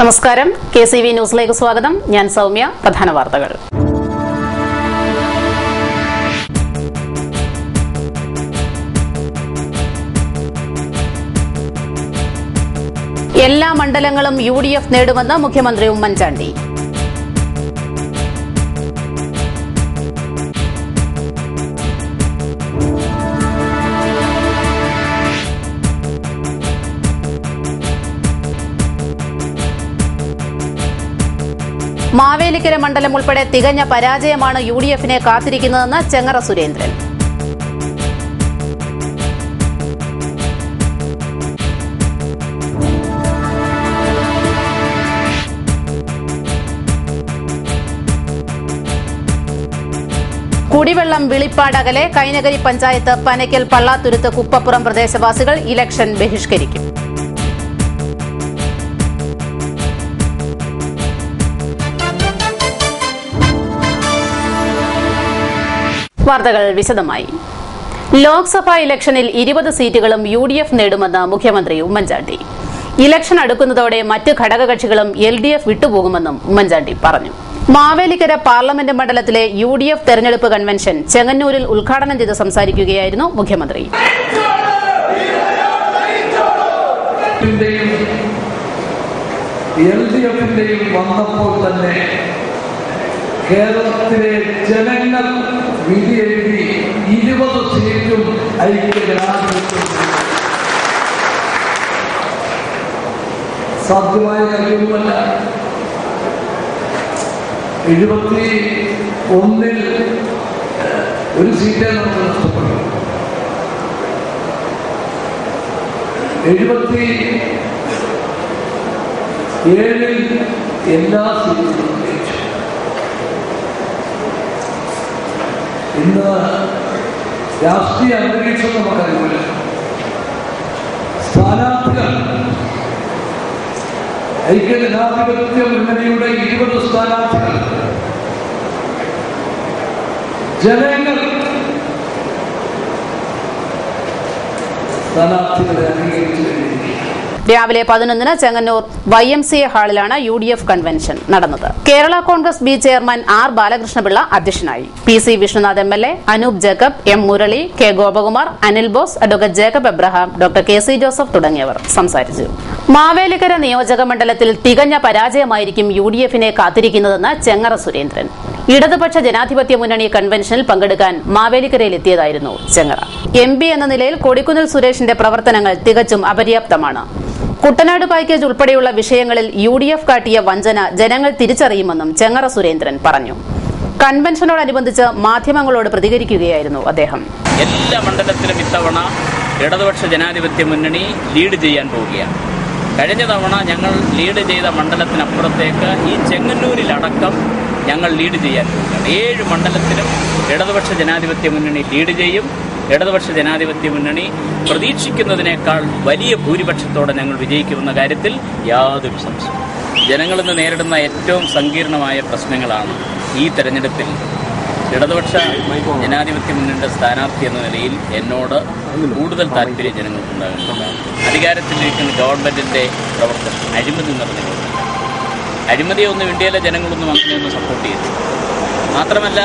നമസ്കാരം. KCV ന്യൂസിലേക്ക് സ്വാഗതം. ഞാൻ സൗമ്യ. പ്രധാന വാർത്തകൾ. എല്ലാ മണ്ഡലങ്ങളും UDF നേടുമെന്ന് മുഖ്യമന്ത്രി ഉമ്മൻചാണ്ടി. മാവേലിക്കര മണ്ഡലം ഉൾപ്പെടെ തികഞ്ഞ പരാജയമാണ് UDFനെ കാത്തിരിക്കുന്നതെന്ന് ചെങ്ങറ സുരേന്ദ്രൻ. കുടിവെള്ളം വിളിപ്പാടകലെ കൈനകരി പഞ്ചായത്ത് പനയ്ക്കൽ പള്ളാത്തുരുത്ത് കുപ്പപ്പുറം പ്രദേശവാസികൾ ഇലക്ഷൻ ബഹിഷ്കരിക്കും. വാർത്തകൾ വിശദമായി. ലോക്സഭാ ഇലക്ഷനിൽ 20 സീറ്റുകളും UDF നേടുമെന്ന് മുഖ്യമന്ത്രി ഉമ്മൻചാണ്ടി. ഇലക്ഷൻ അടുക്കുന്നതോടെ മറ്റ് ഘടകകക്ഷികളും LDF വിട്ടുപോകുമെന്നും ഉമ്മൻചാണ്ടി പറഞ്ഞു. മാവേലിക്കര പാർലമെന്റ് മണ്ഡലത്തിലെ UDF തെരഞ്ഞെടുപ്പ് കൺവെൻഷൻ ചെങ്ങന്നൂരിൽ ഉദ്ഘാടനം ചെയ്ത് സംസാരിക്കുകയായിരുന്നു മുഖ്യമന്ത്രി. കേരളത്തിലെ ജനങ്ങൾ വിധിയെഴുതി 20 സീറ്റും ഐക്യജനാധിപത്യം സാധ്യമായ കാര്യവുമല്ല. 71-ൽ ഒരു സീറ്റേ നമുക്ക് നഷ്ടപ്പെട്ടു. 77-ൽ എല്ലാ സീറ്റുകളും ജയിച്ചു. ഇന്ന് രാഷ്ട്രീയ അന്തരീക്ഷം നമുക്കറിയില്ല. സ്ഥാനാർത്ഥികൾ ഐക്യജനാധിപത്യ മുന്നണിയുടെ 20 സ്ഥാനാർത്ഥികൾ ജനങ്ങൾ സ്ഥാനാർത്ഥികളെ അംഗീകരിച്ചു കഴിഞ്ഞിരിക്കുകയാണ്. രാവിലെ 11-ന് ചെങ്ങന്നൂർ YMCA ഹാളിലാണ് UDF കൺവെൻഷൻ നടന്നത്. Kerala Congress B chairman R Balakrishnapillai അധ്യക്ഷനായി. PC Vishnunath MLA, Anoop Jacob, M Murali, K Gopakumar, Anil Bose, advocate Jacob Abraham, doctor KC Joseph തുടങ്ങിയവർ സംസാരിച്ചു. മാവേലിക്കര നിയോജക മണ്ഡലത്തിൽ തികഞ്ഞ പരാജയമായിരിക്കും UDFനെ കാത്തിരിക്കുന്നതെന്ന് ചെങ്ങറ സുരേന്ദ്രൻ. ഇടതുപക്ഷ ജനാധിപത്യ മുന്നണി കൺവെൻഷനിൽ പങ്കെടുക്കാൻ മാവേലിക്കരയിലെത്തിയതായിരുന്നു ചെങ്ങറ. MP എന്ന നിലയിൽ കൊടിക്കുന്നിൽ സുരേഷിന്റെ പ്രവർത്തനങ്ങൾ തികച്ചും അപര്യാപ്തമാണ്. കുട്ടനാട് പാക്കേജ് ഉൾപ്പെടെയുള്ള വിഷയങ്ങളിൽ UDF കാട്ടിയ വഞ്ചന ജനങ്ങൾ തിരിച്ചറിയുമെന്നും ചെങ്ങറ സുരേന്ദ്രൻ പറഞ്ഞു. കൺവെൻഷനോടനുബന്ധിച്ച് മാധ്യമങ്ങളോട് പ്രതികരിക്കുകയായിരുന്നു അദ്ദേഹം. എല്ലാ മണ്ഡലത്തിലും ഇത്തവണ ഇടതുപക്ഷ ജനാധിപത്യ മുന്നണി ലീഡ് ചെയ്യാൻ പോവുകയാണ്. കഴിഞ്ഞ തവണ ഞങ്ങൾ ലീഡ് ചെയ്ത മണ്ഡലത്തിനപ്പുറത്തേക്ക് ഈ ചെങ്ങന്നൂരിലടക്കം ഞങ്ങൾ ലീഡ് ചെയ്യാൻ പോവുകയാണ്. 7 മണ്ഡലത്തിലും ഇടതുപക്ഷ ജനാധിപത്യ മുന്നണി ലീഡ് ചെയ്യും. ഇടതുപക്ഷ ജനാധിപത്യ മുന്നണി പ്രതീക്ഷിക്കുന്നതിനേക്കാൾ വലിയ ഭൂരിപക്ഷത്തോടെ ഞങ്ങൾ വിജയിക്കുമെന്ന കാര്യത്തിൽ യാതൊരു സംശയവും. ജനങ്ങളിന്ന് നേരിടുന്ന ഏറ്റവും സങ്കീർണമായ പ്രശ്നങ്ങളാണ് ഈ തെരഞ്ഞെടുപ്പിൽ ഇടതുപക്ഷ ജനാധിപത്യ മുന്നണിയുടെ സ്ഥാനാർത്ഥി എന്ന നിലയിൽ എന്നോട് കൂടുതൽ താല്പര്യം ജനങ്ങൾക്കുണ്ടാകുന്നത്. അധികാരത്തിലിരിക്കുന്ന ഗവൺമെന്റിന്റെ പ്രവർത്തനം അഴിമതി നിറഞ്ഞു. അഴിമതിയൊന്നും ഇന്ത്യയിലെ ജനങ്ങളൊന്നും അങ്ങനെയൊന്നും സപ്പോർട്ട് ചെയ്തു. മാത്രമല്ല,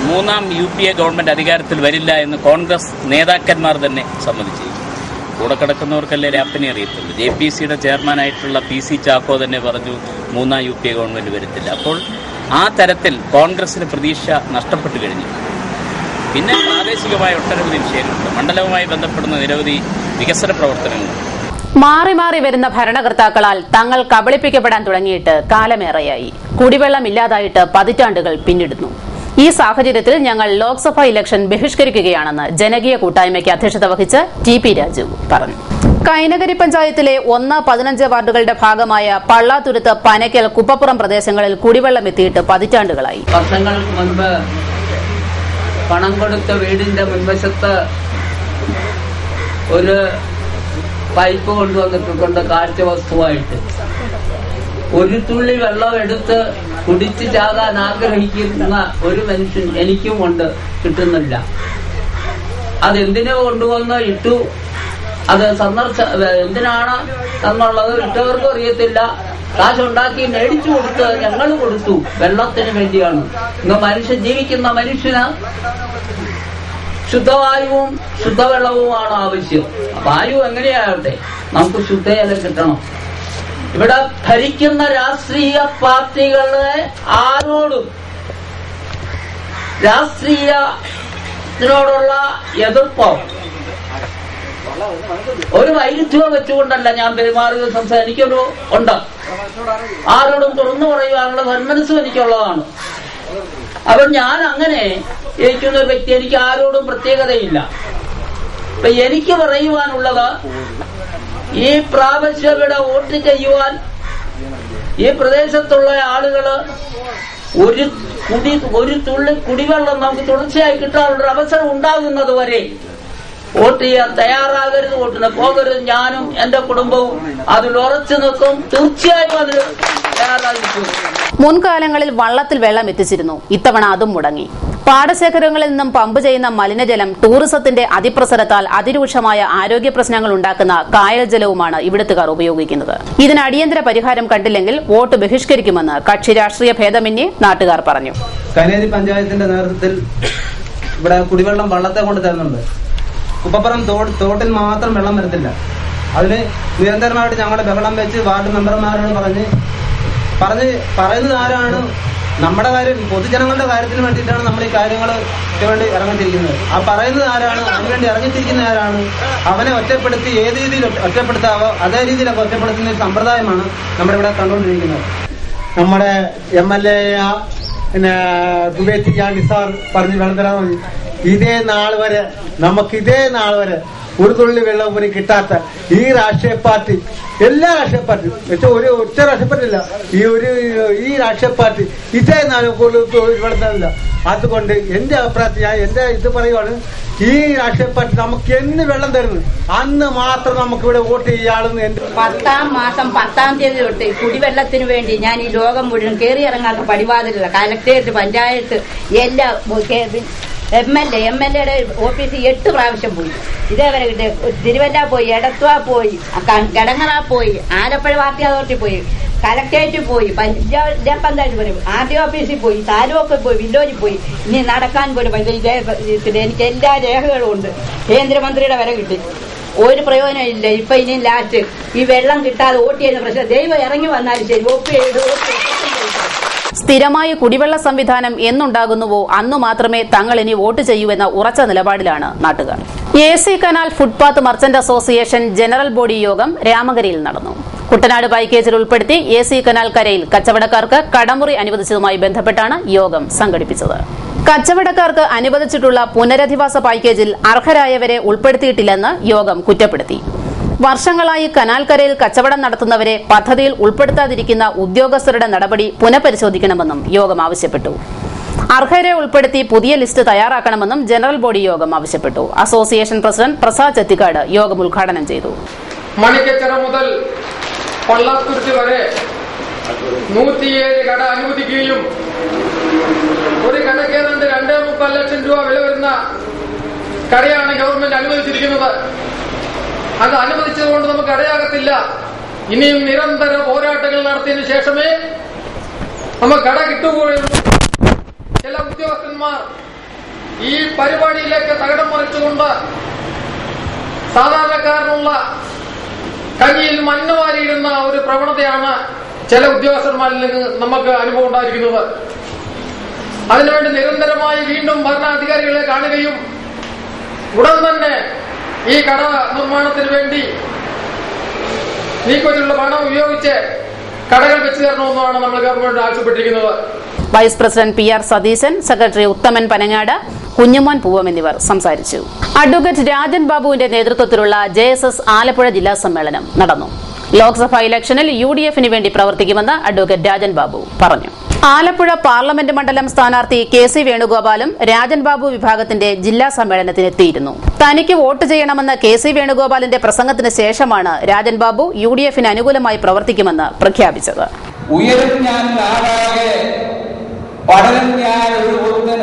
3ാം UPA ഗവൺമെന്റ് അധികാരത്തിൽ വരില്ല എന്ന് കോൺഗ്രസ് നേതാക്കന്മാർ തന്നെ സമ്മതിച്ചു. കൂടെ കിടക്കുന്നവർക്കല്ലേ രാപ്പിനെ അറിയത്തുള്ളൂ. JPCയുടെ ചെയർമാനായിട്ടുള്ള PC ചാക്കോ തന്നെ പറഞ്ഞു 3ാം UPA ഗവൺമെന്റ് വരത്തില്ല. അപ്പോൾ ആ തരത്തിൽ കോൺഗ്രസിന് പ്രതീക്ഷ നഷ്ടപ്പെട്ടു കഴിഞ്ഞു. പിന്നെ പ്രാദേശികമായ ഒട്ടനവധി വിഷയങ്ങളുണ്ട്. മണ്ഡലവുമായി ബന്ധപ്പെടുന്ന നിരവധി വികസന പ്രവർത്തനങ്ങളുണ്ട്. മാറി മാറി വരുന്ന ഭരണകർത്താക്കളാൽ തങ്ങൾ കബളിപ്പിക്കപ്പെടാൻ തുടങ്ങിയിട്ട് കാലമേറെയായി. കുടിവെള്ളം ഇല്ലാതായിട്ട് പതിറ്റാണ്ടുകൾ പിന്നിടുന്നു. ഈ സാഹചര്യത്തിൽ ഞങ്ങൾ ലോക്സഭാ ഇലക്ഷൻ ബഹിഷ്കരിക്കുകയാണെന്ന് ജനകീയ കൂട്ടായ്മയ്ക്ക് അധ്യക്ഷത വഹിച്ച് TP രാജു പറഞ്ഞു. കൈനകരി പഞ്ചായത്തിലെ 1, 15 വാർഡുകളുടെ ഭാഗമായ പള്ളാത്തുരുത്ത്, പനയ്ക്കൽ, കുപ്പപ്പുറം പ്രദേശങ്ങളിൽ കുടിവെള്ളം എത്തിയിട്ട് പതിറ്റാണ്ടുകളായി. വർഷങ്ങൾക്ക് മുൻപ് പണം കൊടുത്ത വീടിന്റെ മുൻവശത്ത് ഒരു പൈപ്പ് കൊണ്ടുവന്നിട്ടുണ്ട് കാഴ്ച വസ്തുവായിട്ട്. ഒരു തുള്ളി വെള്ളം എടുത്ത് കുടിച്ചു ചാകാൻ ആഗ്രഹിക്കുന്ന ഒരു മനുഷ്യൻ എനിക്കും കൊണ്ട് കിട്ടുന്നില്ല. അതെന്തിനു കൊണ്ടുവന്ന് ഇട്ടു, അത് എന്തിനാണ് എന്നുള്ളത് ഇട്ടവർക്കും അറിയത്തില്ല, കാശുണ്ടാക്കി മേടിച്ചു കൊടുത്ത് ഞങ്ങൾ കൊടുത്തു. വെള്ളത്തിന് വേണ്ടിയാണ്. ഇന്ന് മനുഷ്യൻ ജീവിക്കുന്ന മനുഷ്യന് ശുദ്ധവായുവും ശുദ്ധവെള്ളവുമാണ് ആവശ്യം. വായു എങ്ങനെയാകട്ടെ, നമുക്ക് ശുദ്ധജലം കിട്ടണം. ഇവിടെ ഭരിക്കുന്ന രാഷ്ട്രീയ പാർട്ടികളെ ആരോടും രാഷ്ട്രീയത്തിനോടുള്ള എതിർപ്പോ ഒരു വൈരുദ്ധ്യം വെച്ചുകൊണ്ടല്ല ഞാൻ പെരുമാറിയത്. എനിക്കൊരു ഉണ്ട്, ആരോടും തുറന്നു പറയുവാനുള്ള സന്മനസ്സും എനിക്കുള്ളതാണ്. അപ്പോൾ ഞാൻ അങ്ങനെ ഇരിക്കുന്ന ഒരു വ്യക്തി, എനിക്ക് ആരോടും പ്രത്യേകതയില്ല. അപ്പൊ എനിക്ക് പറയുവാനുള്ളത്, ഈ പ്രാവശ്യം ഇവിടെ വോട്ട് ചെയ്യുവാൻ ഈ പ്രദേശത്തുള്ള ആളുകള് ഒരു തുള്ളി കുടിവെള്ളം നമുക്ക് തുടർച്ചയായി കിട്ടാനുള്ള അവസരം ഉണ്ടാകുന്നത് വരെ വോട്ട് ചെയ്യാൻ തയ്യാറാകരുത്, വോട്ടിന് പോകരുത്. ഞാനും എന്റെ കുടുംബവും അതിൽ ഉറച്ചു നിൽക്കും. തീർച്ചയായും അതിൽ തയ്യാറായിരിക്കും. മുൻകാലങ്ങളിൽ വള്ളത്തിൽ വെള്ളം എത്തിച്ചിരുന്നു. ഇത്തവണ അതും മുടങ്ങി. പാടശേഖരങ്ങളിൽ നിന്നും പമ്പ് ചെയ്യുന്ന മലിനജലം ടൂറിസത്തിന്റെ അതിപ്രസരത്താൽ അതിരൂക്ഷമായ ആരോഗ്യ പ്രശ്നങ്ങൾ ഉണ്ടാക്കുന്ന കായൽ ജലവുമാണ് ഇവിടുത്തുകാർ ഉപയോഗിക്കുന്നത്. ഇതിന് അടിയന്തര പരിഹാരം കണ്ടില്ലെങ്കിൽ വോട്ട് ബഹിഷ്കരിക്കുമെന്ന് കക്ഷി രാഷ്ട്രീയ ഭേദമന്യേ നാട്ടുകാർ പറഞ്ഞു. കനേരി പഞ്ചായത്തിന്റെ നേതൃത്വത്തിൽ ഇവിടെ കുടിവെള്ളം വള്ളത്തെ കൊണ്ട് തരുന്നുണ്ട്. കുപ്പപ്പുറം തോട്ടിൽ മാത്രം വെള്ളം വരത്തില്ല. അതിന് നിരന്തരമായിട്ട് ഞങ്ങളുടെ ബഹളം വെച്ച് വാർഡ് മെമ്പർമാരോട് പറയുന്നത് ആരാണ്? നമ്മുടെ കാര്യം, പൊതുജനങ്ങളുടെ കാര്യത്തിന് വേണ്ടിയിട്ടാണ് നമ്മൾ ഈ കാര്യങ്ങൾക്ക് വേണ്ടി ഇറങ്ങിത്തിരിക്കുന്നത്. ആ പറയുന്നത് ആരാണ്? അതിനുവേണ്ടി ഇറങ്ങിത്തിരിക്കുന്ന ആരാണ്? അവനെ ഒറ്റപ്പെടുത്തി ഏത് രീതിയിൽ ഒറ്റപ്പെടുത്താവോ അതേ രീതിയിലൊക്കെ ഒറ്റപ്പെടുത്തുന്ന ഒരു സമ്പ്രദായമാണ് നമ്മുടെ ഇവിടെ കണ്ടുകൊണ്ടിരിക്കുന്നത്. നമ്മുടെ MLA പിന്നെ ദുബൈത്തിക്കാൻ നിസാർ പറഞ്ഞ് വെള്ളം തരാൻ മതി. ഇതേ നാൾ വരെ ഒരു തുള്ളി വെള്ളം പോലും കിട്ടാത്ത ഈ രാഷ്ട്രീയ പാർട്ടി, എല്ലാ രാഷ്ട്രീയ പാർട്ടിയും ഒറ്റ രാഷ്ട്രീയ പാർട്ടി ഇല്ല, ഈ രാഷ്ട്രീയ പാർട്ടി ഇതേ നാൾ വെള്ളത്തില്ല. അതുകൊണ്ട് എന്റെ അഭിപ്രായത്തിൽ ഞാൻ എന്റെ ഇത് പറയുവാണ്, ഈ രാഷ്ട്രീയ പാർട്ടി നമുക്ക് എന്ന് വെള്ളം തരുന്നു അന്ന് മാത്രം നമുക്ക് ഇവിടെ വോട്ട് ചെയ്യാണെന്ന്. 10-ാം മാസം 10-ാം തീയതി തൊട്ട് കുടിവെള്ളത്തിന് വേണ്ടി ഞാൻ ഈ ലോകം മുഴുവൻ കയറിയിറങ്ങാത്ത പടിവാതിലുള്ള കലക്ടറേറ്റ്, പഞ്ചായത്ത്, എല്ലാ MLA ഓഫീസിൽ 8 പ്രാവശ്യം പോയി. ഇതേവരെ തിരുവല്ല പോയി, എടത്വ പോയി, കടങ്ങറ പോയി, ആലപ്പുഴ പാർട്ടി അതോറിറ്റി പോയി, കലക്ടറേറ്റിൽ പോയി, പഞ്ചായത്ത് പോയി, RDO ഓഫീസിൽ പോയി, താലൂക്ക് പോയി, വില്ലേജിൽ പോയി. ഇനി നടക്കാൻ പോലും എനിക്ക് എല്ലാ രേഖകളും ഉണ്ട്. കേന്ദ്രമന്ത്രിയുടെ വരെ കിട്ടി. ഒരു പ്രയോജനം ഇല്ല. ഇപ്പൊ ഇനി ലാസ്റ്റ് ഈ വെള്ളം കിട്ടാതെ വോട്ട് ചെയ്യുന്ന പ്രശ്നം ദൈവം ഇറങ്ങി വന്നാലും ശരി വോട്ട് ചെയ്ത് സ്ഥിരമായ കുടിവെള്ള സംവിധാനം എന്നുണ്ടാകുന്നുവോ അന്നു മാത്രമേ തങ്ങൾ ഇനി വോട്ട് ചെയ്യൂവെന്ന ഉറച്ച നിലപാടിലാണ് നാട്ടുകാർ. AC canal footpath merchant association general body യോഗം രാമകരിയിൽ നടന്നു. കുട്ടനാട് പാക്കേജിൽ ഉൾപ്പെടുത്തി AC കനാൽ കരയിൽ കച്ചവടക്കാർക്ക് കടമുറി അനുവദിച്ചതുമായി ബന്ധപ്പെട്ടാണ് യോഗം സംഘടിപ്പിച്ചത്. കച്ചവടക്കാർക്ക് അനുവദിച്ചിട്ടുള്ള പുനരധിവാസ പാക്കേജിൽ അർഹരായവരെ ഉൾപ്പെടുത്തിയിട്ടില്ലെന്ന് യോഗം കുറ്റപ്പെടുത്തി. വർഷങ്ങളായി കനാൽക്കരയിൽ കച്ചവടം നടത്തുന്നവരെ പദ്ധതിയിൽ ഉൾപ്പെടുത്താതിരിക്കുന്ന ഉദ്യോഗസ്ഥരുടെ നടപടി പുനഃപരിശോധിക്കണമെന്നും യോഗം ആവശ്യപ്പെട്ടു. അർഹരെ ഉൾപ്പെടുത്തി പുതിയ ലിസ്റ്റ് തയ്യാറാക്കണമെന്നും ജനറൽ ബോഡി യോഗം ആവശ്യപ്പെട്ടു. അസോസിയേഷൻ പ്രസിഡന്റ് പ്രസാദ് ചെത്തിക്കാട് യോഗം ഉദ്ഘാടനം ചെയ്തു. മണിക്കച്ചറ മുതൽ പള്ളത്തുരുത്തി വരെ 107 കട അനുവദിക്കുകയും ഒരു കടയ്ക്ക് 2.25 ലക്ഷം രൂപ വില വരുന്ന കടയാണ് ഗവൺമെന്റ് അനുവദിച്ചിരിക്കുന്നത്. അത് അനുവദിച്ചതുകൊണ്ട് നമുക്ക് കടയാകത്തില്ല. ഇനിയും നിരന്തര പോരാട്ടങ്ങൾ നടത്തിയതിനു ശേഷമേ നമുക്ക് കട കിട്ടുകയുള്ളൂ. ചില ഉദ്യോഗസ്ഥന്മാർ ഈ പരിപാടിയിലേക്ക് തകിടം മറിച്ചുകൊണ്ട് സാധാരണക്കാരനുള്ള കഞ്ഞിയിൽ മണ്ണ് വാരിയിടുന്ന ഒരു പ്രവണതയാണ് ചില ഉദ്യോഗസ്ഥന്മാരിൽ നിന്ന് നമുക്ക് അനുഭവം ഉണ്ടായിരിക്കുന്നത്. അതിനുവേണ്ടി നിരന്തരമായി വീണ്ടും ഭരണാധികാരികളെ കാണുകയും ഉടൻ തന്നെ ഈ കട നിർമ്മാണത്തിന് വേണ്ടി നീക്കത്തിലുള്ള പണം ഉപയോഗിച്ച് കടകൾ വെച്ചു തരണമെന്നാണ് നമ്മൾ ഗവൺമെന്റ് ആവശ്യപ്പെട്ടിരിക്കുന്നത്. Vice president PR Satheesan, secretary Uthaman Panangad, Kunjumon Poovam എന്നിവർ സംസാരിച്ചു. അഡ്വക്കേറ്റ് രാജൻ ബാബുവിന്റെ നേതൃത്വത്തിലുള്ള JSS ആലപ്പുഴ ജില്ലാ സമ്മേളനം നടന്നു. ലോക്സഭാ ഇലക്ഷനിൽ UDF-ന് വേണ്ടി പ്രവർത്തിക്കുമെന്ന് അഡ്വക്കേറ്റ് രാജൻ ബാബു പറഞ്ഞു. ആലപ്പുഴ പാർലമെന്റ് മണ്ഡലം സ്ഥാനാർത്ഥി KC വേണുഗോപാലും രാജൻ ബാബു വിഭാഗത്തിന്റെ ജില്ലാ സമ്മേളനത്തിനെത്തിയിരുന്നു. തനിക്ക് വോട്ട് ചെയ്യണമെന്ന KC വേണുഗോപാലിന്റെ പ്രസംഗത്തിന് ശേഷമാണ് രാജൻ ബാബു UDF-ന് അനുകൂലമായി പ്രവർത്തിക്കുമെന്ന് പ്രഖ്യാപിച്ചത്. ഉയരും ഞാൻ നാടാകെ പടരും ഞാൻ ഒരു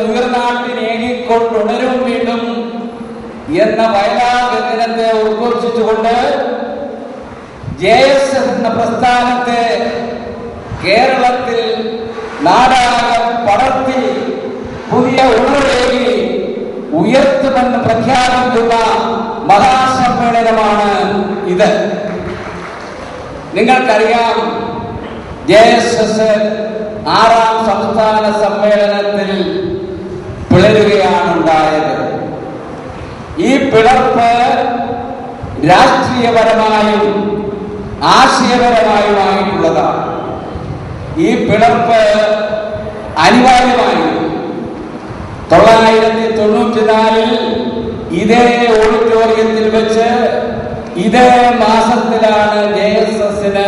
ഉയർനാട്ടിനേകിക്കൊണ്ടുണരും വീണ്ടും എന്ന വയലാഗന്ധനത്തെ ഉദ്ഘോഷിച്ചുകൊണ്ട് JSS എന്ന പ്രസ്ഥാനത്തെ കേരളത്തിൽ നാടാകെ പടർത്തി പുതിയ ഉണർവേകി ഉയർത്തുമെന്ന് പ്രഖ്യാപിക്കുന്ന മഹാസമ്മേളനമാണ് ഇത്. നിങ്ങൾക്കറിയാം, JSS 6ാം സംസ്ഥാന സമ്മേളനത്തിൽ പിളരുകയാണുണ്ടായത്. ഈ പിളർപ്പ് രാഷ്ട്രീയപരമായും ആശയപരമായുമായിട്ടുള്ളതാണ്. ഈ പിളർപ്പ് അനിവാര്യമായി 1994 ഇതേ ഓഡിറ്റോറിയത്തിൽ വെച്ച് ഇതേ മാസത്തിലാണ് JSSന്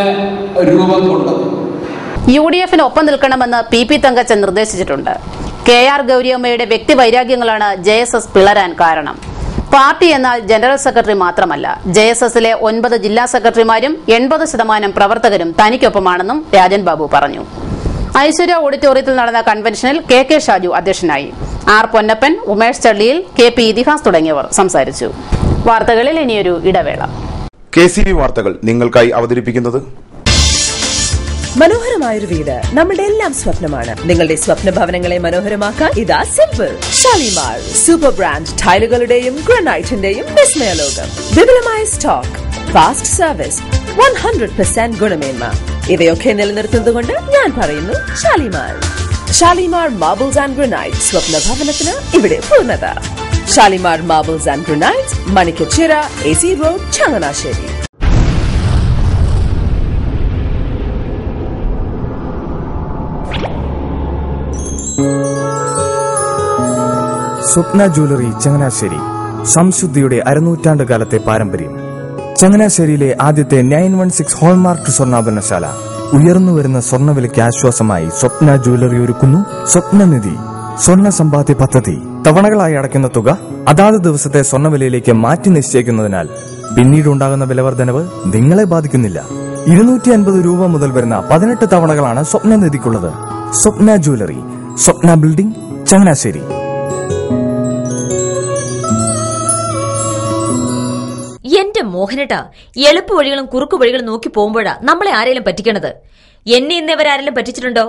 രൂപം കൊണ്ടത്. UDF ഒപ്പം നിൽക്കണമെന്ന് PP തങ്കച്ചൻ നിർദ്ദേശിച്ചിട്ടുണ്ട്. KR ഗൗരിയമ്മയുടെ വ്യക്തിവൈരാഗ്യങ്ങളാണ് JSS പിളരാൻ കാരണം. പാർട്ടി എന്നാൽ ജനറൽ സെക്രട്ടറി മാത്രമല്ല, JSSലെ 9 ജില്ലാ സെക്രട്ടറിമാരും 80% പ്രവർത്തകരും തനിക്കൊപ്പമാണെന്നും രാജൻ ബാബു പറഞ്ഞു. ഐശ്വര്യ ഓഡിറ്റോറിയത്തിൽ നടന്ന കൺവെൻഷനിൽ KK ഷാജു അധ്യക്ഷനായി. R പൊന്നപ്പൻ, ഉമേഷ് ചള്ളിയിൽ, KP ഇതിഹാസ് തുടങ്ങിയവർ സംസാരിച്ചു. വാർത്തകളിൽ ഇനിയൊരു ഇടവേള. KCB വാർത്തകൾ നിങ്ങൾക്കായി അവതരിപ്പിക്കുന്നത് മനോഹരമായൊരു വീട് നമ്മുടെ എല്ലാം സ്വപ്നമാണ്. നിങ്ങളുടെ സ്വപ്ന ഭവനങ്ങളെ മനോഹരമാക്കാൻ ഇതാ സിമ്പിൾ ഷാലിമാർ സൂപ്പർ ബ്രാൻഡ് ടൈലുകളുടെയും ഗ്രാനൈറ്റിന്റെയും വിസ്മയലോകം. വിപുലമായ സ്റ്റോക്ക്, ഫാസ്റ്റ് സർവീസ്, 100% ഗുണമേന്മ ഇവയൊക്കെ നിലനിർത്തുന്നതുകൊണ്ട് ഞാൻ പറയുന്നു Shalimar. Shalimar marbles and granite, സ്വപ്ന ഭവനത്തിന് ഇവിടെ പൂർണ്ണത. ഷാലിമാർ മാർബിൾസ് ആൻഡ് ഗ്രാനൈറ്റ്, മണിക്കച്ചിറ, AC road, Changanassery. Swapna jewellery Changanassery, സംശുദ്ധിയുടെ അരനൂറ്റാണ്ട് കാലത്തെ പാരമ്പര്യം. ചങ്ങനാശ്ശേരിയിലെ ആദ്യത്തെ 916 ഹോൾമാർക്ക് സ്വർണ്ണാഭരണശാല. ഉയർന്നുവരുന്ന സ്വർണ്ണവിലയ്ക്ക് ആശ്വാസമായി സ്വപ്ന ജ്വല്ലറി ഒരുക്കുന്നു സ്വപ്നനിധി സ്വർണ്ണ സമ്പാദ്യ പദ്ധതി. തവണകളായി അടയ്ക്കുന്ന തുക അതാത് ദിവസത്തെ സ്വർണ്ണവിലയിലേക്ക് മാറ്റി നിശ്ചയിക്കുന്നതിനാൽ പിന്നീടുണ്ടാകുന്ന വിലവർദ്ധനവ് നിങ്ങളെ ബാധിക്കുന്നില്ല. 250 രൂപ മുതൽ വരുന്ന 18 തവണകളാണ് സ്വപ്നനിധിക്കുള്ളത്. സ്വപ്ന ജ്വല്ലറി, സ്വപ്ന ബിൽഡിംഗ്, ചങ്ങനാശ്ശേരി. എന്റെ മോഹനേട്ടാ, എളുപ്പ വഴികളും കുറുക്കു വഴികളും നോക്കി പോകുമ്പോഴാ നമ്മളെ ആരെങ്കിലും പറ്റിക്കണത്. എന്നെ ഇന്നവരാരെങ്കിലും പറ്റിച്ചിട്ടുണ്ടോ?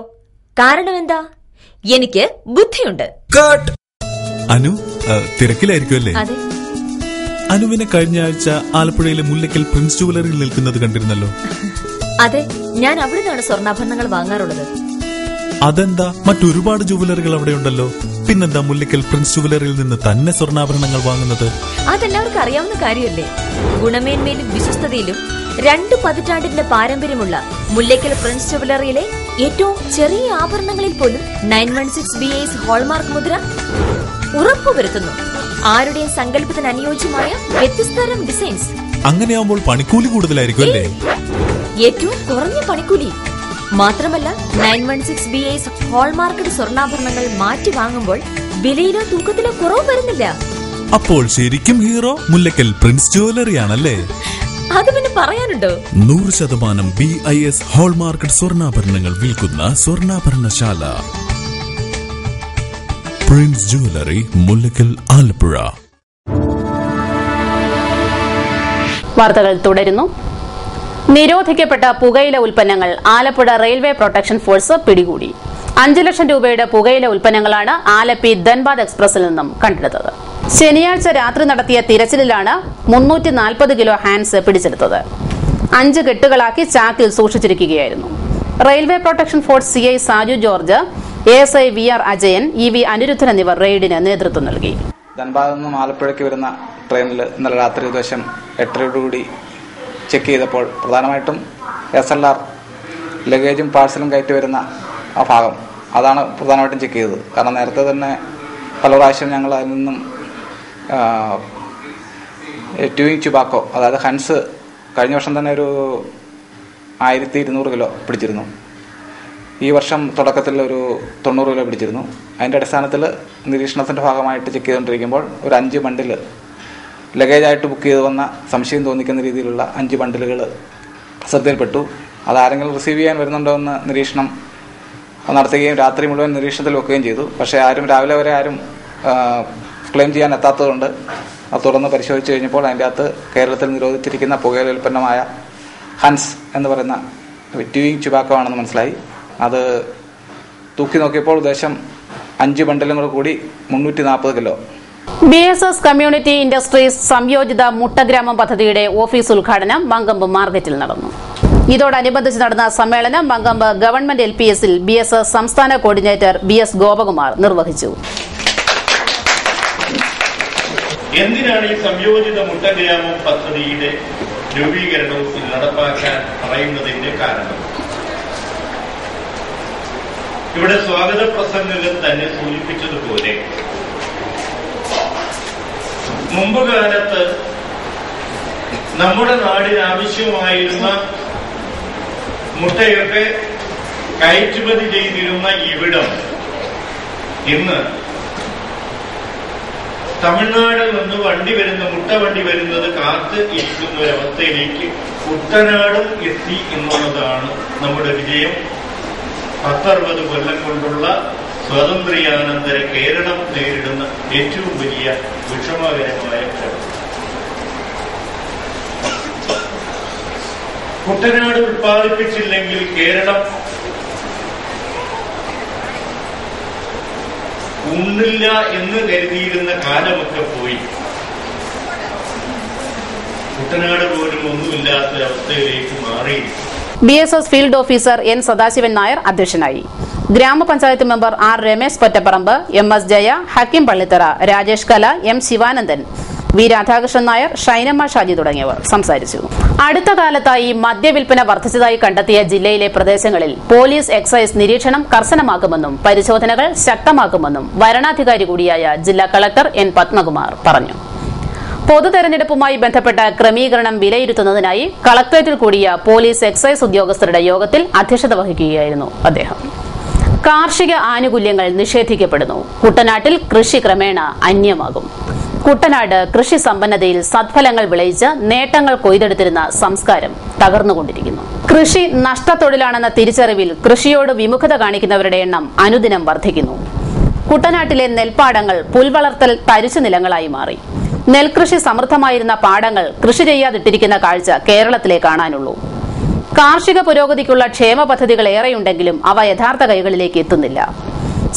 കാരണം എന്താ? എനിക്ക് ബുദ്ധിയുണ്ട്. അനു തിരക്കിലായിരിക്കുമല്ലേ? അതെ. അനുവിനെ കഴിഞ്ഞ ആഴ്ച ആലപ്പുഴയിലെ മുല്ലയ്ക്കൽ പ്രിൻസ് ജുവലറിയിൽ നിൽക്കുന്നത് കണ്ടിരുന്നല്ലോ. അതെ, ഞാൻ അവിടെ നിന്നാണ് സ്വർണ്ണാഭരണങ്ങൾ വാങ്ങാറുള്ളത്. അതെന്താ, മറ്റൊരുപാട് ജുവലറികൾ അവിടെ ഉണ്ടല്ലോ. പിന്നെന്താ മുല്ലയ്ക്കൽ പ്രിൻസ് ജുവലറിയിൽ നിന്ന് തന്നെ സ്വർണ്ണാഭരണങ്ങൾ വാങ്ങുന്നത്? അതെല്ലാവർക്കും അറിയാവുന്ന കാര്യമല്ലേ. ഗുണമേന്മയിലും വിശ്വസ്തതയിലും 2 പതിറ്റാണ്ടിന്റെ പാരമ്പര്യമുള്ള മുല്ലയ്ക്കൽ പ്രിൻസ് ജുവലറിയിലെ ഏറ്റവും ചെറിയ ആഭരണങ്ങളിൽ പോലും 916 BIS ഹോൾമാർക്ക് മുദ്ര ഉറപ്പുവരുത്തുന്നു. ആരുടെയും സങ്കല്പത്തിന് അനുയോജ്യമായ വ്യത്യസ്തതരം ഡിസൈൻസ്. അങ്ങനെയാവുമ്പോൾ പണിക്കൂലി കൂടുതലായിരിക്കും അല്ലേ? ഏറ്റവും കുറഞ്ഞ പണിക്കൂലി മാത്രമല്ല, 916 BIS ഹോൾമാർക്കഡ് സ്വർണ്ണാഭരണങ്ങൾ മാറ്റി വാങ്ങുമ്പോൾ വിലയിലോ തൂക്കത്തിലോ കുറവ് വരുന്നില്ല. അപ്പോൾ ശരിക്കും ഹീറോ മുല്ലയ്ക്കൽ പ്രിൻസ് ജുവലറി ആണല്ലേ? അത് പിന്നെ പറയാനുണ്ടോ? 100% BIS ഹോൾമാർക്കഡ് സ്വർണ്ണാഭരണങ്ങൾ വിൽക്കുന്ന സ്വർണ്ണാഭരണശാല പ്രിൻസ് ജുവലറി, മുല്ലയ്ക്കൽ, ആലപ്പുഴ. വാർത്തകൾ തുടരുന്നു. നിരോധിക്കപ്പെട്ട പുകയില ഉൽപ്പന്നങ്ങൾ ആലപ്പുഴ റെയിൽവേ പ്രൊട്ടക്ഷൻ ഫോഴ്സ് പിടികൂടി. 5 ലക്ഷം രൂപയുടെ പുകയില ഉൽപ്പന്നങ്ങളാണ് ആലപ്പി ധൻബാദ് എക്സ്പ്രസിൽ നിന്നും കണ്ടെടുത്തത്. ശനിയാഴ്ച രാത്രി നടത്തിയ തിരച്ചിലിലാണ് 340 കിലോ ഹാൻസ് പിടിച്ചെടുത്തത്. 5 കെട്ടുകളാക്കി ചാക്കിൽ സൂക്ഷിച്ചിരിക്കുകയായിരുന്നു. Railway protection force CI Saju George, ASI VR Ajayan, EV Anirudhan എന്നിവർ റെയ്ഡിന് നേതൃത്വം നൽകി. ധൻബാദിൽ നിന്നും ആലപ്പുഴയ്ക്ക് വരുന്ന ട്രെയിനിൽ ഇന്നലെ രാത്രി ഏകദേശം 8:30 ചെക്ക് ചെയ്തപ്പോൾ പ്രധാനമായിട്ടും SLR ലഗേജും പാഴ്സലും കയറ്റി വരുന്ന ആ ഭാഗം അതാണ് പ്രധാനമായിട്ടും ചെക്ക് ചെയ്തത്. കാരണം നേരത്തെ തന്നെ പല പ്രാവശ്യം ഞങ്ങൾ അതിൽ നിന്നും ട്യൂയിങ് ചുബാക്കോ, അതായത് ഹൻസ് കഴിഞ്ഞ വർഷം തന്നെ ഒരു 1200 കിലോ പിടിച്ചിരുന്നു. ഈ വർഷം തുടക്കത്തിൽ ഒരു 90 കിലോ പിടിച്ചിരുന്നു. അതിൻ്റെ അടിസ്ഥാനത്തിൽ നിരീക്ഷണത്തിൻ്റെ ഭാഗമായിട്ട് ചെക്ക് ചെയ്തുകൊണ്ടിരിക്കുമ്പോൾ ഒരു 5 ബണ്ടിൽ ലഗേജായിട്ട് ബുക്ക് ചെയ്ത് വന്ന സംശയം തോന്നിക്കുന്ന രീതിയിലുള്ള 5 ബണ്ടിലുകൾ ശ്രദ്ധയിൽപ്പെട്ടു. അതാരെങ്കിലും റിസീവ് ചെയ്യാൻ വരുന്നുണ്ടോ എന്ന് നിരീക്ഷണം നടത്തുകയും രാത്രി മുഴുവൻ നിരീക്ഷണത്തിൽ വെക്കുകയും ചെയ്തു. പക്ഷേ രാവിലെ വരെ ആരും ക്ലെയിം ചെയ്യാൻ എത്താത്തതുകൊണ്ട് അത് തുറന്ന് പരിശോധിച്ച് കഴിഞ്ഞപ്പോൾ അതിൻ്റെ അകത്ത് കേരളത്തിൽ നിരോധിച്ചിരിക്കുന്ന പുകയില ഉൽപ്പന്നമായ ഹൻസ് എന്ന് പറയുന്ന ട്യൂയിങ് ചുബാക്കോ ആണെന്ന് മനസ്സിലായി. അത് തൂക്കി നോക്കിയപ്പോൾ ഉദ്ദേശം 5 ബണ്ടിലും കൂടി 340 കിലോ. BSS കമ്മ്യൂണിറ്റി ഇൻഡസ്ട്രീസ് സംയോജിത മുട്ടഗ്രാമം പദ്ധതിയുടെ ഓഫീസ് ഉദ്ഘാടനം മങ്കമ്പ് മാർക്കറ്റിൽ നടന്നു. ഇതോടനുബന്ധിച്ച് നടന്ന സമ്മേളനം മങ്കമ്പ് ഗവൺമെന്റ് LPSൽ BSS സംസ്ഥാന കോർഡിനേറ്റർ BS ഗോപകുമാർ നിർവഹിച്ചു. എന്തിനാണ് ഈ സംയോജിത മുട്ടഗ്രാമം പദ്ധതിയുടെ രൂപീകരണവും നടപ്പാക്കാൻ പറയുന്നതിന്റെ കാരണം? ഇവിടെ സ്വാഗത പ്രസംഗങ്ങൾ തന്നെ സൂചിപ്പിച്ചതുപോലെ മുമ്പ് കാലത്ത് നമ്മുടെ നാടിന് ആവശ്യമായിരുന്ന മുട്ടയൊക്കെ കയറ്റുമതി ചെയ്തിരുന്ന ഇവിടം ഇന്ന് തമിഴ്നാട്ടിൽ നിന്ന് മുട്ട വണ്ടി വരുന്നത് കാത്ത് ഇരിക്കുന്ന ഒരവസ്ഥയിലേക്ക് കുട്ടനാടും എത്തി എന്നുള്ളതാണ് നമ്മുടെ വിജയം. 10-60 കൊല്ലം കൊണ്ടുള്ള സ്വാതന്ത്ര്യാനന്തര കേരളം നേരിടുന്ന ഏറ്റവും വലിയ വിഷമകരമായ ഘട്ടം. കുട്ടനാട് ഉത്പാദിപ്പിച്ചില്ലെങ്കിൽ കേരളം ഉണ്ണില്ല എന്ന് കരുതിയിരുന്ന കാലമൊക്കെ പോയി. കുട്ടനാട് പോലും ഒന്നുമില്ലാത്ത അവസ്ഥയിലേക്ക് മാറി. BSS field officer N Sadasivan Nair അധ്യക്ഷനായി. ഗ്രാമപഞ്ചായത്ത് member R Ramesh Pottaparamba, MS Jaya, Hakkim Pallithara, Rajesh Kala, M Sivanandan, V Radhakrishnan Nair, ഷൈനമ്മ Shaji തുടങ്ങിയവർ സംസാരിച്ചു. അടുത്ത കാലത്തായി മദ്യവിൽപ്പന വർദ്ധിച്ചതായി കണ്ടെത്തിയ ജില്ലയിലെ പ്രദേശങ്ങളിൽ പോലീസ് എക്സൈസ് നിരീക്ഷണം കർശനമാക്കുമെന്നും പരിശോധനകൾ ശക്തമാക്കുമെന്നും വരണാധികാരി കൂടിയായ ജില്ലാ കളക്ടർ N പത്മകുമാർ പറഞ്ഞു. പൊതുതെരഞ്ഞെടുപ്പുമായി ബന്ധപ്പെട്ട ക്രമീകരണം വിലയിരുത്തുന്നതിനായി കളക്ടറേറ്റിൽ കൂടിയ പോലീസ് എക്സൈസ് ഉദ്യോഗസ്ഥരുടെ യോഗത്തിൽ അധ്യക്ഷത വഹിക്കുകയായിരുന്നു അദ്ദേഹം. കാർഷിക ആനുകൂല്യങ്ങൾ നിഷേധിക്കപ്പെടുന്നു. കുട്ടനാട്ടിൽ കൃഷി ക്രമേണ അന്യമാകും. കുട്ടനാട് കൃഷി സമ്പന്നതയിൽ സത്ഫലങ്ങൾ വിളയിച്ച് നേട്ടങ്ങൾ കൊയ്തെടുത്തിരുന്ന സംസ്കാരം തകർന്നുകൊണ്ടിരിക്കുന്നു. കൃഷി നഷ്ടത്തൊഴിലാണെന്ന തിരിച്ചറിവിൽ കൃഷിയോട് വിമുഖത കാണിക്കുന്നവരുടെ എണ്ണം അനുദിനം വർദ്ധിക്കുന്നു. കുട്ടനാട്ടിലെ നെൽപ്പാടങ്ങൾ പുൽവളർത്തൽ തരിശു നിലങ്ങളായി മാറി. നെൽകൃഷി സമൃദ്ധമായിരുന്ന പാടങ്ങൾ കൃഷി ചെയ്യാതിട്ടിരിക്കുന്ന കാഴ്ച കേരളത്തിലെ കാണാനുള്ളൂ. കാർഷിക പുരോഗതിക്കുള്ള ക്ഷേമ പദ്ധതികൾ ഏറെയുണ്ടെങ്കിലും അവ യഥാർത്ഥ കൈകളിലേക്ക് എത്തുന്നില്ല.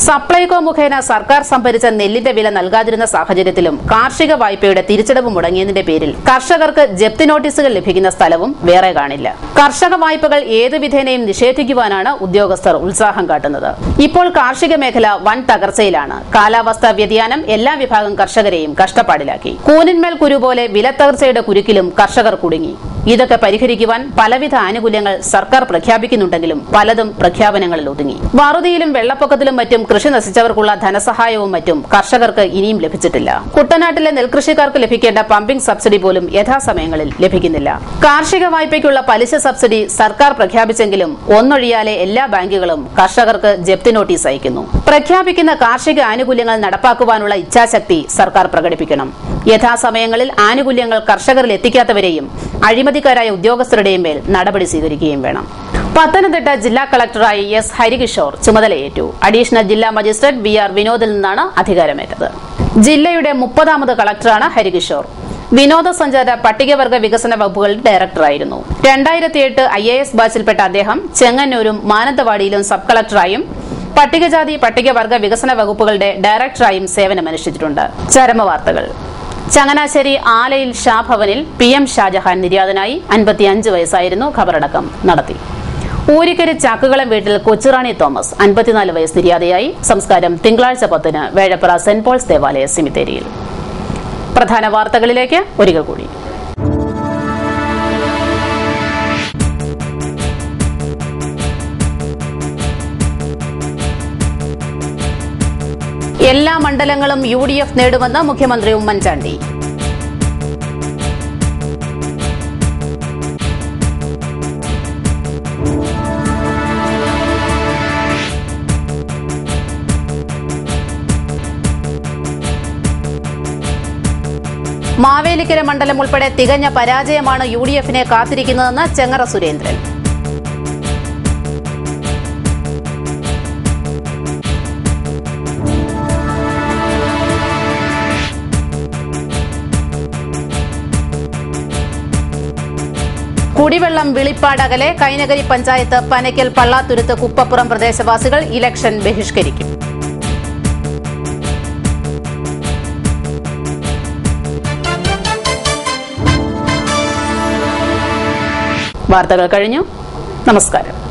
സപ്ലൈകോ മുഖേന സർക്കാർ സംഭരിച്ച നെല്ലിന്റെ വില നൽകാതിരുന്ന സാഹചര്യത്തിലും കാർഷിക വായ്പയുടെ തിരിച്ചടവ് മുടങ്ങിയതിന്റെ പേരിൽ കർഷകർക്ക് ജപ്തി നോട്ടീസുകൾ ലഭിക്കുന്ന സ്ഥലവും വേറെ കാണില്ല. കർഷക വായ്പകൾ ഏതു വിധേനയും നിഷേധിക്കുവാനാണ് ഉദ്യോഗസ്ഥർ ഉത്സാഹം കാട്ടുന്നത്. ഇപ്പോൾ കാർഷിക മേഖല വൻ തകർച്ചയിലാണ്. കാലാവസ്ഥാ വ്യതിയാനം എല്ലാ വിഭാഗം കർഷകരെയും കഷ്ടപ്പാടിലാക്കി. കൂനിന്മേൽ കുരു പോലെ വിലത്തകർച്ചയുടെ കുരുക്കിലും കർഷകർ കുടുങ്ങി. ഇതൊക്കെ പരിഹരിക്കുവാൻ പലവിധ ആനുകൂല്യങ്ങൾ സർക്കാർ പ്രഖ്യാപിക്കുന്നുണ്ടെങ്കിലും പലതും പ്രഖ്യാപനങ്ങളിൽ ഒതുങ്ങി. വറുതിയിലും വെള്ളപ്പൊക്കത്തിലും മറ്റും കൃഷി നശിച്ചവർക്കുള്ള ധനസഹായവും മറ്റും കർഷകർക്ക് ഇനിയും ലഭിച്ചിട്ടില്ല. കുട്ടനാട്ടിലെ നെൽകൃഷിക്കാർക്ക് ലഭിക്കേണ്ട പമ്പിംഗ് സബ്സിഡി പോലും യഥാസമയങ്ങളിൽ ലഭിക്കുന്നില്ല. കാർഷിക വായ്പയ്ക്കുള്ള പലിശ സബ്സിഡി സർക്കാർ പ്രഖ്യാപിച്ചെങ്കിലും ഒന്നൊഴിയാലെ എല്ലാ ബാങ്കുകളും കർഷകർക്ക് ജപ്തി നോട്ടീസ് അയക്കുന്നു. പ്രഖ്യാപിക്കുന്ന കാർഷിക ആനുകൂല്യങ്ങൾ നടപ്പാക്കുവാനുള്ള ഇച്ഛാശക്തി സർക്കാർ പ്രകടിപ്പിക്കണം. യഥാസമയങ്ങളിൽ ആനുകൂല്യങ്ങൾ കർഷകരിൽ എത്തിക്കാത്തവരെയും അഴിമതിക്കാരായ ഉദ്യോഗസ്ഥരുടെയും മേൽ നടപടി സ്വീകരിക്കുകയും വേണം. പത്തനംതിട്ട ജില്ലാ കളക്ടറായി S ഹരികിഷോർ ചുമതലയേറ്റു. അഡീഷണൽ ജില്ലാ മജിസ്ട്രേറ്റ് VR വിനോദിൽ നിന്നാണ് അധികാരമേറ്റത്. ജില്ലയുടെ 30ാമത് കളക്ടറാണ് ഹരികിഷോർ. വിനോദസഞ്ചാര പട്ടികവർഗ വികസന വകുപ്പുകളുടെ ഡയറക്ടറായിരുന്നു. 2008 IAS ബാച്ചിൽപ്പെട്ട അദ്ദേഹം ചെങ്ങന്നൂരും മാനന്തവാടിയിലും സബ് കളക്ടറായും പട്ടികജാതി പട്ടികവർഗ വികസന വകുപ്പുകളുടെ ഡയറക്ടറായും സേവനമനുഷ്ഠിച്ചിട്ടുണ്ട്. ചരമവാർത്തകൾ. ചങ്ങനാശ്ശേരി ആലയിൽ ഷാഭവനിൽ PM ഷാജഹാൻ നിര്യാതനായി. 55 വയസ്സായിരുന്നു. ഖബറടക്കം നടത്തി. ഊരിക്കരി ചാക്കുകളം വീട്ടിൽ കൊച്ചുറാണി തോമസ് 54 വയസ്സ് നിര്യാതയായി. സംസ്കാരം തിങ്കളാഴ്ച 10-ന് വേഴപ്ര സെന്റ് പോൾസ് ദേവാലയ സെമിത്തേരിയിൽ. പ്രധാന വാർത്തകളിലേക്ക് ഒരിക്കൽ കൂടി. എല്ലാ മണ്ഡലങ്ങളും UDF നേടുമെന്ന് മുഖ്യമന്ത്രി ഉമ്മൻചാണ്ടി. മാവേലിക്കര മണ്ഡലം ഉൾപ്പെടെ തികഞ്ഞ പരാജയമാണ് UDFനെ കാത്തിരിക്കുന്നതെന്ന് ചെങ്ങറ സുരേന്ദ്രൻ. കുടിവെള്ളം വിളിപ്പാടകലെ കൈനകരി പഞ്ചായത്ത് പനയ്ക്കൽ പള്ളാത്തുരുത്ത് കുപ്പപ്പുറം പ്രദേശവാസികൾ ഇലക്ഷൻ ബഹിഷ്കരിക്കും. വാർത്തകൾ കഴിഞ്ഞു. നമസ്കാരം.